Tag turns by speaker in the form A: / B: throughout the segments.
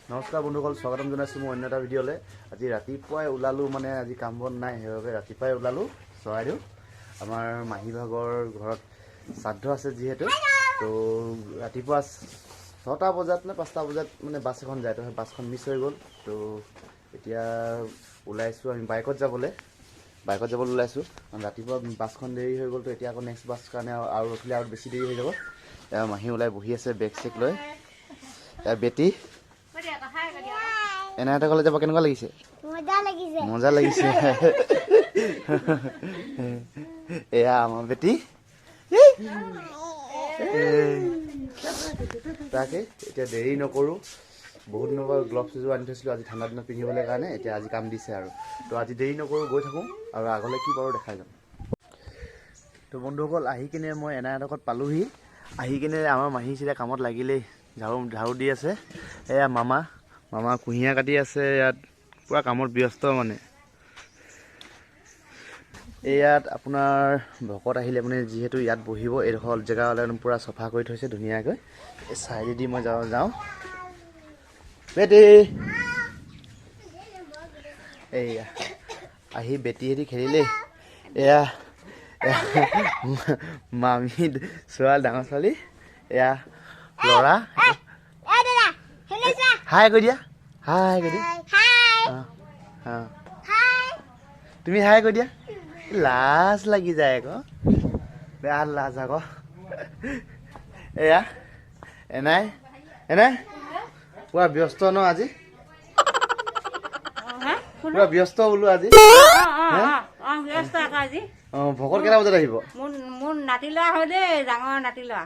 A: নমস্কাৰ বন্ধুসকল, স্বাগতম জনাইছোঁ মই অন্য এটা ভিডিঅ'লৈ। আজি ৰাতিপুৱাই ওলালোঁ, মানে আজি কাম বন নাই, সেইবাবে ৰাতিপুৱাই ওলালোঁ চৰাইদেউ। আমাৰ মাহীভাগৰ ঘৰত শ্ৰাদ্ধ আছে যিহেতু, তো ৰাতিপুৱা 6টা বজাত নে 5টা বজাত মানে বাছ এখন যায়, তো সেই বাছখন মিছ হৈ গ'ল। তো এতিয়া ওলাইছোঁ আমি বাইকত যাবলৈ ওলাইছোঁ। ৰাতিপুৱা বাছখন দেৰি হৈ গ'ল, তো এতিয়া আকৌ নেক্সট বাছ কাৰণে আৰু ৰখিলে আৰু বেছি দেৰি হৈ যাব। এতিয়া মাহী ওলাই বহি আছে বেগ চেগ লৈ। এতিয়া বেটি এনাইহঁতৰ ঘৰলৈ যাব কেনেকুৱা লাগিছে? মজা লাগিছে। এয়া আমাৰ বেটি। তাকে এতিয়া দেৰি নকৰোঁ। বহুত দিনৰ পৰা গ্লভছ এযোৰ আনি থৈছিলোঁ আজি ঠাণ্ডা দিনত পিন্ধিবলৈ কাৰণে, এতিয়া আজি কাম দিছে আৰু। তো আজি দেৰি নকৰোঁ, গৈ থাকোঁ আৰু আগলৈ কি পাৰোঁ দেখাই যাম। তো বন্ধুসকল, আহি কিনে মই এনাইহঁতৰ ঘৰত পালোহি। আহি কিনে আমাৰ মাহী চিধা কামত লাগিলেই, ঝাৰু দি আছে। এয়া মামা কুঁহিয়াৰ কাটি আছে, ইয়াত পূৰা কামত ব্যস্ত মানে। ইয়াত আপোনাৰ ভকত আহিলে মানে যিহেতু ইয়াত বহিব, এইডোখৰ জেগা পূৰা চফা কৰি থৈছে ধুনীয়াকৈ। এই চাইডেদি মই যাওঁ বেটি। এয়া আহি বেটিহেঁতি খেলিলেই। এয়া মামী ছোৱালী, ডাঙৰ ছোৱালী, এয়া ল'ৰা। হাই কৈ দিয়া, তুমি হাই কৈ দিয়া। লাজ লাগি যায় আকৌ, বেয়া লাজ আকৌ। এয়া এনাই পুৰা ব্যস্ত ন আজি? পুৰা ব্যস্ত বোলো আজি। ভকত কেইটা বজাত আহিব?
B: মোৰ নাতি ল'ৰা হয় দেই, ডাঙৰ নাতি ল'ৰা।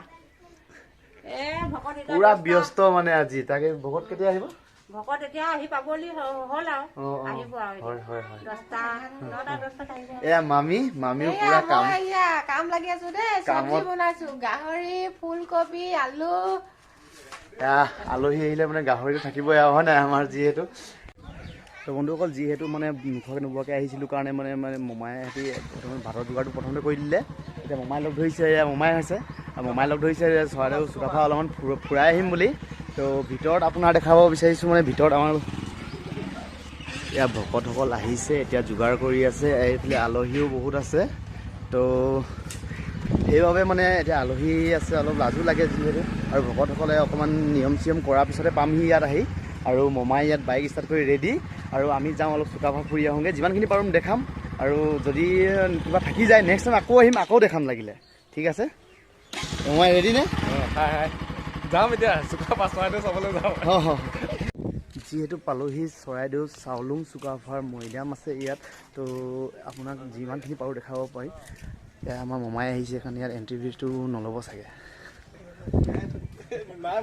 A: পুৰা ব্যস্ত মানে আজি। তাকে ভকত কেতিয়া আহিব?
B: ভকত এতিয়া আহি পাবলি হ'ল আৰু আহিব আৰু 10টা 9টা 10টাত আহিব।
A: এয়া মামীও পুৰা
C: কাম লাগি আছো দেই। চব্জি বনাইছো, গাহৰি, ফুলকবি, আলু।
A: আলহী আহিলে মানে গাহৰিটো থাকিবই আৰু, হয় নাই আমাৰ যিহেতু। তো বন্ধুসকল, যিহেতু মানে নোখোৱাকৈ নোবোৱাকৈ আহিছিলোঁ কাৰণে মানে মমায়ে সিহঁতি প্ৰথমে ভাতৰ যোগাৰটো প্ৰথমতে কৰি দিলে। এতিয়া মমাই লগ ধৰিছে, মমাই হৈছে আৰু মমাই লগ ধৰিছে চৰাইদেউ চুকাফা অলপমান ফুৰাই আহিম বুলি। তো ভিতৰত আপোনাৰ দেখাব বিচাৰিছোঁ, মানে ভিতৰত আমাৰ এয়া ভকতসকল আহিছে, এতিয়া যোগাৰ কৰি আছে। এইফালে আলহীও বহুত আছে, তো সেইবাবে মানে এতিয়া আলহী আছে, অলপ লাজো লাগে যিহেতু। আৰু ভকতসকলে অকণমান নিয়ম চিয়ম কৰাৰ পিছতে পামহি ইয়াত আহি। আৰু মমাই ইয়াত বাইক ষ্টাৰ্ট কৰি ৰেডি, আৰু আমি যাওঁ অলপ চুকাফা ফুৰি আহোঁগৈ। যিমানখিনি পাৰোঁ দেখাম, আৰু যদি কিবা থাকি যায় নেক্সট টাইম আকৌ আহিম, আকৌ দেখাম লাগিলে। ঠিক আছে, মমাই ৰেডি নে?
D: যাম এতিয়া চুকাফা চৰাইদেউ চাবলৈ যাওঁ।
A: যিহেতু পালোহি চৰাইদেউ চাউলুং চুকাফাৰ মৈদাম আছে ইয়াত, তো আপোনাক যিমানখিনি পাৰোঁ দেখাব পাৰিম। এতিয়া আমাৰ মমাই আহিছে, কাৰণ ইয়াত এণ্ট্ৰি ফিজটো নল'ব চাগে।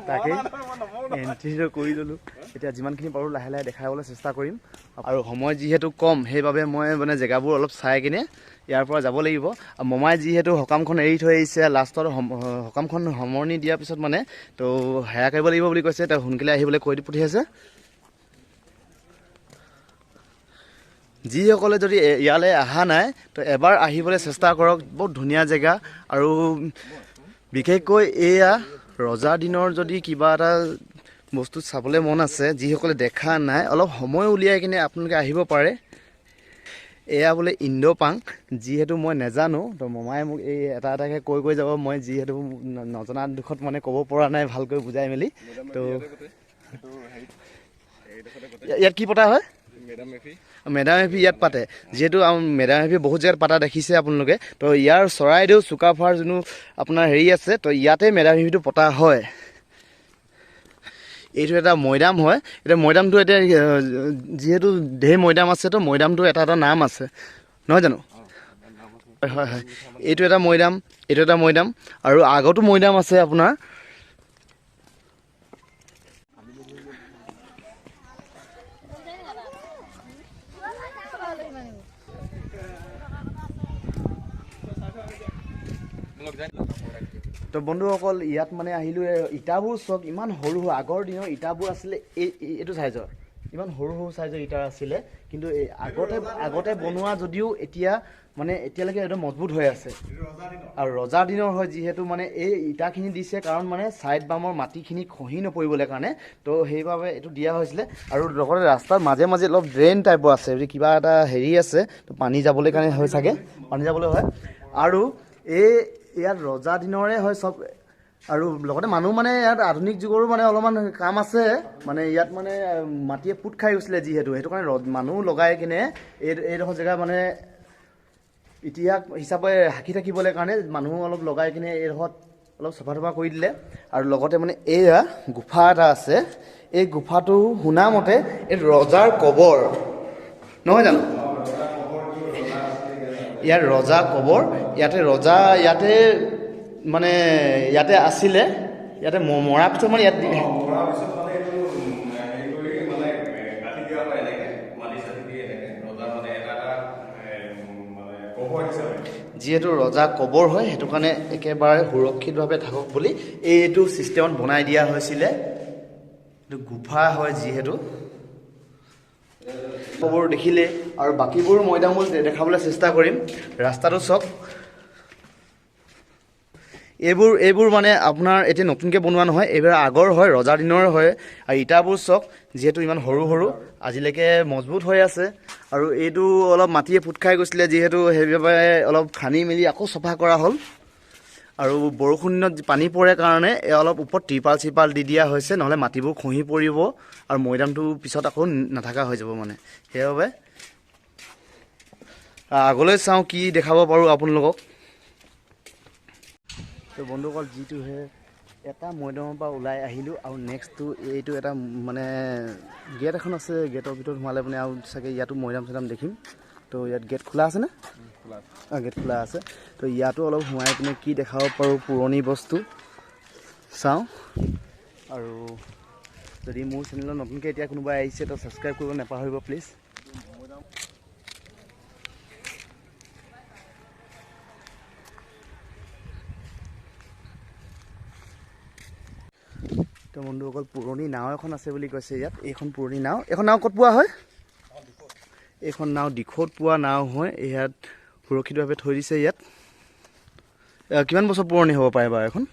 A: তাকে এণ্ট্ৰিটো কৰি ল'লোঁ। এতিয়া যিমানখিনি পাৰোঁ লাহে লাহে দেখাবলৈ চেষ্টা কৰিম, আৰু সময় যিহেতু কম, সেইবাবে মই মানে জেগাবোৰ অলপ চাই কিনে ইয়াৰ পৰা যাব লাগিব। আৰু মমাই যিহেতু সকামখন এৰি থৈ আহিছে, লাষ্টত সকামখন সামৰণি দিয়াৰ পিছত মানে তো সেৱা কৰিব লাগিব বুলি কৈছে। তেওঁ সোনকালে আহিবলৈ কৈ পঠিয়াইছে। যিসকলে যদি ইয়ালৈ অহা নাই, তো এবাৰ আহিবলৈ চেষ্টা কৰক। বহুত ধুনীয়া জেগা, আৰু বিশেষকৈ এয়া ৰজাৰ দিনৰ যদি কিবা এটা বস্তু চাবলৈ মন আছে, যিসকলে দেখা নাই, অলপ সময় উলিয়াই কিনে আপোনালোকে আহিব পাৰে। এয়া বোলে ইণ্ডোপাং, যিহেতু মই নাজানো, তো মমাই মোক এই এটা এটাকৈ কৈ যাব। মই যিহেতু নজনা দুখত মানে ক'ব পৰা নাই ভালকৈ বুজাই মেলি। তো ইয়াত কি পতা হয়? মেডাম এফি ইয়াত পাতে। যিহেতু মেডাম এফি বহুত জেগাত পাতা দেখিছে আপোনালোকে। তো ইয়াৰ চৰাইদেউ চুকাফাৰ যোনো আপোনাৰ হেৰি আছে, তো ইয়াতে মেডাম এফিটো পতা হয়। এইটো এটা মৈদাম হয়। এতিয়া মৈদামটো এতিয়া যিহেতু ঢেৰ মৈদাম আছে, তো মৈদামটো এটা নাম আছে, নহয় জানো? হয়, এইটো এটা মৈদাম, আৰু আগতো মৈদাম আছে আপোনাৰ। তো বন্ধুসকল, ইয়াত মানে আহিলোঁ। ইটাবোৰ চব ইমান সৰু আগৰ দিনৰ ইটাবোৰ আছিলে, এইটো চাইজৰ ইমান সৰু সৰু চাইজৰ ইটাৰ আছিলে কিন্তু আগতে বনোৱা যদিও এতিয়া মানে এতিয়ালৈকে একদম মজবুত হৈ আছে আৰু ৰজাৰ দিনৰ হয় যিহেতু মানে এই ইটাখিনি দিছে কাৰণ মানে ছাইড বামৰ মাটিখিনি খহি নপৰিবলৈ কাৰণে তো সেইবাবে এইটো দিয়া হৈছিলে আৰু লগতে ৰাস্তাৰ মাজে মাজে অলপ ড্ৰেইন টাইপৰ আছে কিবা এটা হেৰি আছে তো পানী যাবলৈ কাৰণে হয় চাগে পানী যাবলৈ হয় আৰু ইয়াত ৰজা দিনৰে হয় চব আৰু লগতে মানুহ মানে ইয়াত আধুনিক যুগৰো মানে অলপমান কাম আছে মানে ইয়াত মানে মাটিয়ে পুত খাই গৈছিলে যিহেতু সেইটো কাৰণে মানুহ লগাই কিনে এইডোখৰ জেগা মানে ইতিহাস হিচাপে সাক্ষী থাকিবলৈ কাৰণে মানুহ অলপ লগাই কিনে এইডোখৰত অলপ চফা তফা কৰি দিলে আৰু লগতে মানে এয়া গুফা এটা আছে এই গুফাটো শুনা মতে এই ৰজাৰ কবৰ নহয় জানো ইয়াৰ ৰজা কবৰ ইয়াতে মানে ইয়াতে আছিলে ইয়াতে মৰাৰ পিছত মানে ইয়াত যিহেতু ৰজা কবৰ হয় সেইটো কাৰণে একেবাৰে সুৰক্ষিতভাৱে থাকক বুলি এইটো ছিষ্টেমত বনাই দিয়া হৈছিলে এইটো গুফা হয় যিহেতু কবৰ দেখিলে আৰু বাকীবোৰ মৈদামবোৰ দেখাবলৈ চেষ্টা কৰিম ৰাস্তাটো চাওক এইবোৰ মানে আপোনাৰ এতিয়া নতুনকৈ বনোৱা নহয় এইবোৰ আগৰ হয় ৰজাৰ দিনৰ হয় আৰু ইটাবোৰ চাওক যিহেতু ইমান সৰু সৰু আজিলৈকে মজবুত হৈ আছে আৰু এইটো অলপ মাটিয়ে পুত খাই গৈছিলে যিহেতু সেইবাবে অলপ খান্দি মেলি আকৌ চফা কৰা হ'ল আৰু বৰষুণ দিনত পানী পৰে কাৰণে অলপ ওপৰত ত্ৰিপাল দি দিয়া হৈছে নহ'লে মাটিবোৰ খহি পৰিব আৰু মৈদামটো পিছত আকৌ নাথাকা হৈ যাব মানে সেইবাবে আগলৈ চাওঁ কি দেখাব পাৰোঁ আপোনালোকক তো বন্ধুসকল যিটোহে এটা মৈদামৰ পৰা ওলাই আহিলোঁ আৰু নেক্সটটো এইটো এটা মানে গেট এখন আছে গেটৰ ভিতৰত সোমালে মানে আৰু চাগে ইয়াতো মৈদাম চৈদাম দেখিম তো ইয়াত গেট খোলা আছেনে গেট খোলা আছে তো ইয়াতো অলপ সোমাই পিনে কি দেখাব পাৰোঁ পুৰণি বস্তু চাওঁ আৰু যদি মোৰ চেনেলত নতুনকৈ এতিয়া কোনোবাই আহিছে তো ছাবস্ক্ৰাইব কৰিব নাপাহৰিব প্লিজ তো বন্ধুসকল পুৰণি নাও এখন আছে বুলি কৈছে ইয়াত এইখন পুৰণি নাও এইখন নাও ক'ত পোৱা হয় এইখন নাও দিখৌত পোৱা নাও হয় ইয়াত সুৰক্ষিতভাৱে থৈ দিছে ইয়াত কিমান বছৰ পুৰণি হ'ব পাৰে বাৰু এখন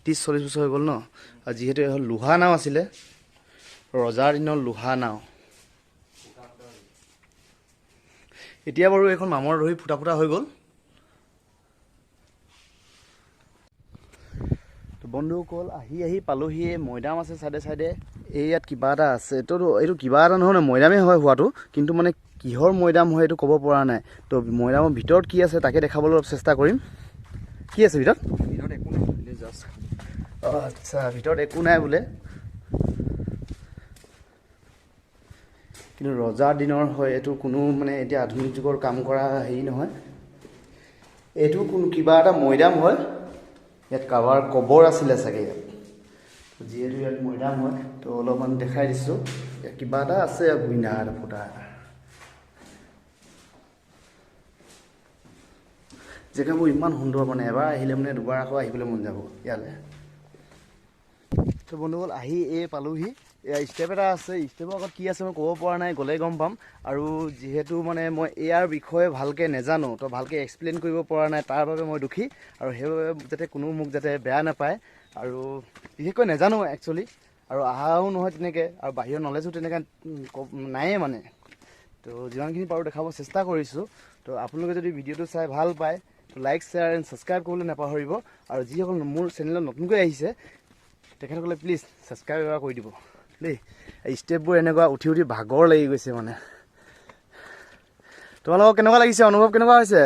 A: 30-40 বছৰ হৈ গ'ল ন আৰু যিহেতু এখন লোহা নাও আছিলে ৰজাৰ দিনৰ লোহা নাও এতিয়া বাৰু এইখন মামৰ ধৰি ফুটা হৈ গ'ল বন্ধুসকল আহি পালোহি মৈদাম আছে চাইডে এই ইয়াত কিবা এটা আছে এইটো কিবা এটা নহয় মৈদামেই হয় হোৱাটো কিন্তু মানে কিহৰ মৈদাম হয় এইটো ক'ব পৰা নাই তো মৈদামৰ ভিতৰত কি আছে তাকে দেখাবলৈ অলপ চেষ্টা কৰিম কি আছে ভিতৰত একো নাই জাষ্ট আচ্ছা ভিতৰত একো নাই বোলে কিন্তু ৰজাৰ দিনৰ হয় এইটো কোনো মানে এতিয়া আধুনিক যুগৰ কাম কৰা হেৰি নহয় এইটো কোনো কিবা এটা মৈদাম হয় ইয়াত কাৰোবাৰ কবৰ আছিলে চাগে ইয়াত যিহেতু ইয়াত মৈদাম হয় তো অলপমান দেখাই দিছোঁ ইয়াত কিবা এটা আছে গুইনা এটা ফুটা এটা জেগাবোৰ ইমান সুন্দৰ মানে এবাৰ আহিলে মানে দুবাৰ আকৌ আহিবলৈ মন যাব ইয়ালৈ তো বন্ধুসকল আহি পালোহি ষ্টেপ এটা আছে ষ্টেপৰ আগত কি আছে মই ক'ব পৰা নাই গ'লেই গম পাম আৰু যিহেতু মানে মই ইয়াৰ বিষয়ে ভালকৈ নাজানো তো ভালকৈ এক্সপ্লেইন কৰিব পৰা নাই তাৰ বাবে মই দুখী আৰু সেইবাবে যাতে কোনো মোক যাতে বেয়া নাপায় আৰু বিশেষকৈ নাজানো একচুৱেলি আৰু অহাও নহয় তেনেকৈ আৰু বাহিৰৰ নলেজো তেনেকৈ নায়েই মানে তো যিমানখিনি পাৰোঁ দেখাব চেষ্টা কৰিছোঁ তো আপোনালোকে যদি ভিডিঅ'টো চাই ভাল পায় তো লাইক শ্বেয়াৰ এণ্ড ছাবস্ক্ৰাইব কৰিবলৈ নাপাহৰিব আৰু যিসকল মোৰ চেনেলত নতুনকৈ আহিছে তেখেতসকলে প্লিজ ছাবস্ক্ৰাইব এবাৰ কৰি দিব দেই ষ্টেপবোৰ এনেকুৱা উঠি ভাগৰ লাগি গৈছে মানে তোমালোকক কেনেকুৱা লাগিছে অনুভৱ কেনেকুৱা হৈছে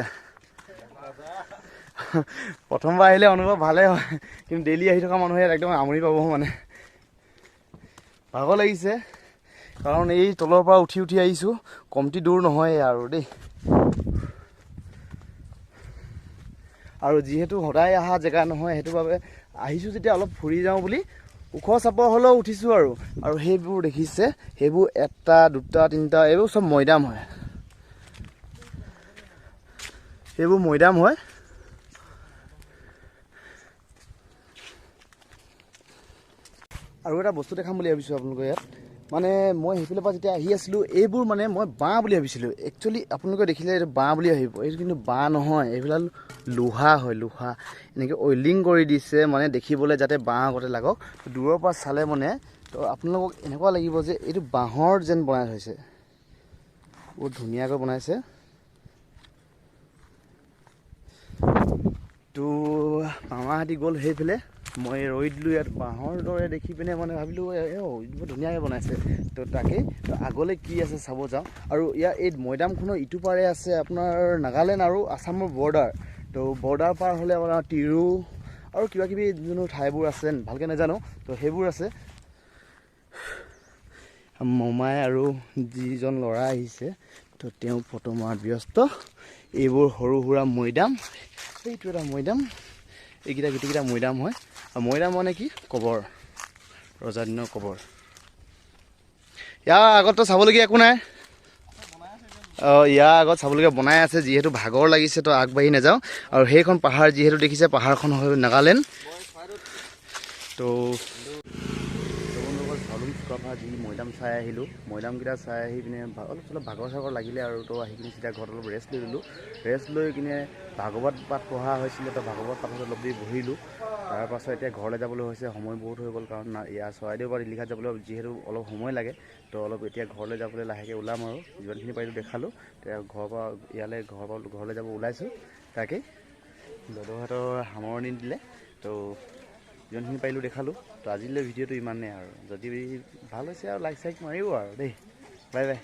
A: প্ৰথমবাৰ আহিলে অনুভৱ ভালেই হয় কিন্তু ডেইলি আহি থকা মানুহে একদম আমনি পাব মানে ভাগৰ লাগিছে কাৰণ এই তলৰ পৰা উঠি আহিছোঁ কমটি দূৰ নহয় আৰু দেই আৰু যিহেতু সদায় অহা জেগা নহয় সেইটো বাবে আহিছোঁ যেতিয়া অলপ ফুৰি যাওঁ বুলি ওখ চাপৰ হ'লেও উঠিছোঁ আৰু সেইবোৰ দেখিছে সেইবোৰ 1টা 2টা 3টা এইবোৰ চব মৈদাম হয় সেইবোৰ মৈদাম হয় আৰু এটা বস্তু দেখাম বুলি ভাবিছোঁ আপোনালোকৰ ইয়াত মানে মই সেইফালৰ পৰা যেতিয়া আহি আছিলোঁ এইবোৰ মানে মই বাঁহ বুলি ভাবিছিলোঁ একচুৱেলি আপোনালোকে দেখিলে এইটো বাঁহ বুলি ভাবিব এইটো কিন্তু বাঁহ নহয় এইবিলাক লোহা হয় লোহা এনেকৈ অইলিং কৰি দিছে মানে দেখিবলৈ যাতে বাঁহ আগতে লাগক দূৰৰ পৰা চালে মানে তো আপোনালোকক এনেকুৱা লাগিব যে এইটো বাঁহৰ যেন বনাই থৈছে বহুত ধুনীয়াকৈ বনাইছে তো মামাহঁতি গ'ল সেইফালে মই ৰৈ দিলোঁ ইয়াত বাঁহৰ দৰে দেখি পিনে মানে ভাবিলোঁ বহুত ধুনীয়াকৈ বনাইছে তো তাকেই তো আগলৈ কি আছে চাব যাওঁ আৰু ইয়াৰ এই মৈদামখনৰ ইটো পাৰে আছে আপোনাৰ নাগালেণ্ড আৰু আছামৰ বৰ্ডাৰ তো বৰ্ডাৰ পাৰ হ'লে আপোনাৰ তিৰু আৰু কিবাকিবি যোনো ঠাইবোৰ আছে ভালকৈ নাজানো তো সেইবোৰ আছে মমাই আৰু যিজন ল'ৰা আহিছে তো তেওঁ ফটো মৰাত ব্যস্ত এইবোৰ সৰু সুৰা মৈদাম এইটো এটা মৈদাম এইকেইটা গোটেইকেইটা মৈদাম হয় আৰু মৈদাম মানে কি কবৰ ৰজা দিনৰ কবৰ ইয়াৰ আগততো চাবলগীয়া একো নাই ইয়াৰ আগত চাবলগীয়া বনাই আছে যিহেতু ভাগৰ লাগিছে তো আগবাঢ়ি নাযাওঁ আৰু সেইখন পাহাৰ যিহেতু দেখিছে পাহাৰখন হয় নাগালেণ্ড তো যি মৈদাম চাই আহিলোঁ মৈদামকেইটা চাই আহি পিনে অলপ চলপ ভাগৰ চাগৰ লাগিলে আৰু তো আহি কিনে চিধা ঘৰত অলপ ৰেষ্ট লৈ দিলোঁ ৰেষ্ট লৈ কিনে ভাগৱত পাঠ পঢ়া হৈছিলে তো ভাগৱত পাঠত অলপ দেৰি বহিলোঁ তাৰপাছত এতিয়া ঘৰলৈ যাবলৈ হৈছে সময় বহুত হৈ গ'ল কাৰণ ইয়াৰ চৰাইদেউ পৰা দিল্লীঘাট যাবলৈ যিহেতু অলপ সময় লাগে তো অলপ এতিয়া ঘৰলৈ যাবলৈ লাহেকৈ ওলাম আৰু যিমানখিনি পাৰিলোঁ দেখালোঁ এতিয়া ঘৰৰ পৰা ইয়ালৈ ঘৰলৈ যাব ওলাইছোঁ তাকেই দদৌহাতৰ সামৰণি দিলে তো যিমানখিনি পাৰিলোঁ দেখালোঁ তো আজিলৈ ভিডিঅ'টো ইমানেই আৰু যদি ভাল হৈছে আৰু লাইক চাইক মাৰিব আৰু দেই বাই বাই